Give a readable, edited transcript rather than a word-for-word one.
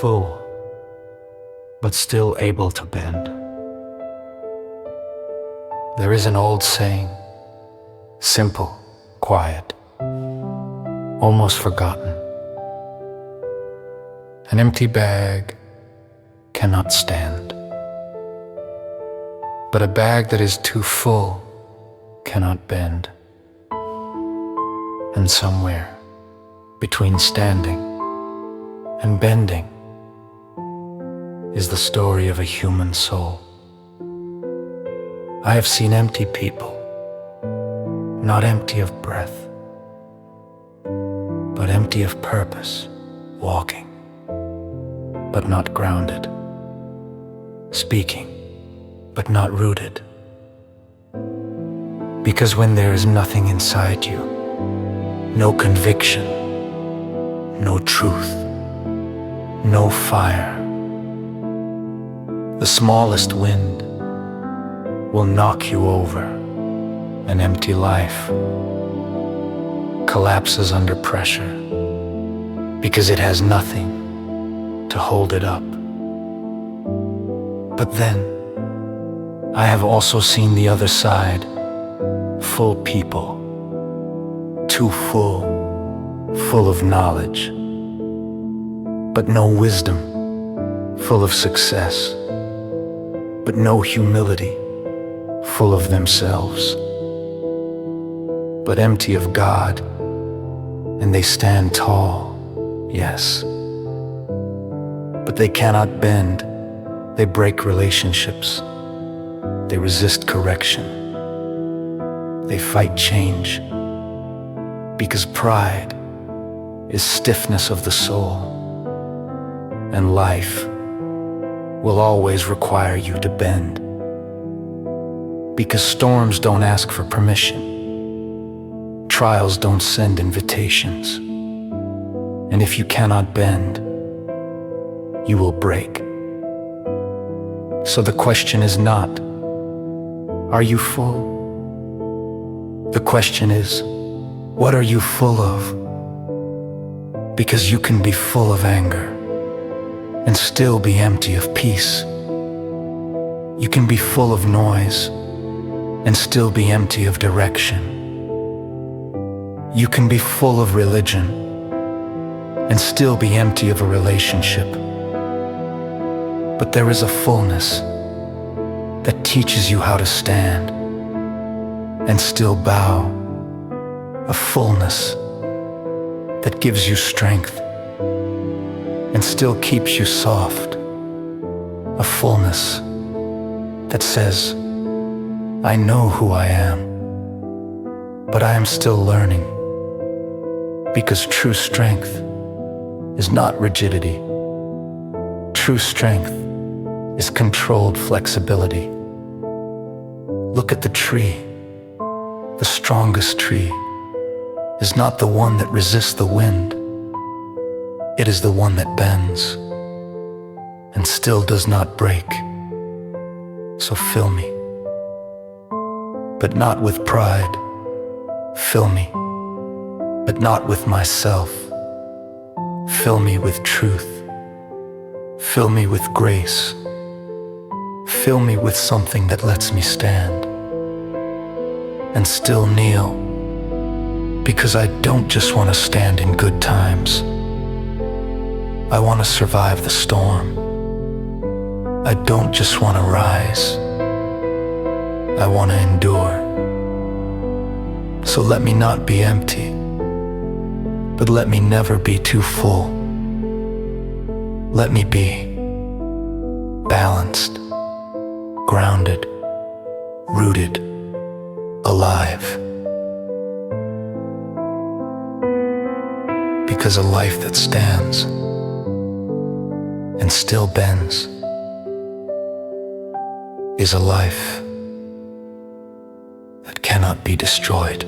full, but still able to bend. There is an old saying, simple, quiet, almost forgotten. An empty bag cannot stand, but a bag that is too full cannot bend. And somewhere between standing and bending is the story of a human soul. I have seen empty people, not empty of breath, but empty of purpose, walking, but not grounded, speaking, but not rooted. Because when there is nothing inside you, no conviction, no truth, no fire, the smallest wind will knock you over. An empty life collapses under pressure because it has nothing to hold it up. But then, I have also seen the other side, full people, too full, full of knowledge, but no wisdom, full of success, but no humility, full of themselves, but empty of God, and they stand tall, yes, but they cannot bend. They break relationships, they resist correction, they fight change, because pride is stiffness of the soul, and life will always require you to bend. Because storms don't ask for permission, trials don't send invitations, and if you cannot bend, you will break. So the question is not, are you full? The question is, what are you full of? Because you can be full of anger and still be empty of peace. You can be full of noise and still be empty of direction. You can be full of religion and still be empty of a relationship. But there is a fullness that teaches you how to stand and still bow, a fullness that gives you strength and still keeps you soft, a fullness that says, I know who I am, but I am still learning, because true strength is not rigidity. True strength is controlled flexibility. Look at the tree. The strongest tree is not the one that resists the wind. It is the one that bends and still does not break. So fill me, but not with pride. Fill me, but not with myself. Fill me with truth. Fill me with grace. Fill me with something that lets me stand and still kneel, because I don't just want to stand in good times. I want to survive the storm. I don't just want to rise. I want to endure. So let me not be empty, but let me never be too full. Let me be balanced, grounded, rooted, alive. Because a life that stands and still bends is a life that cannot be destroyed.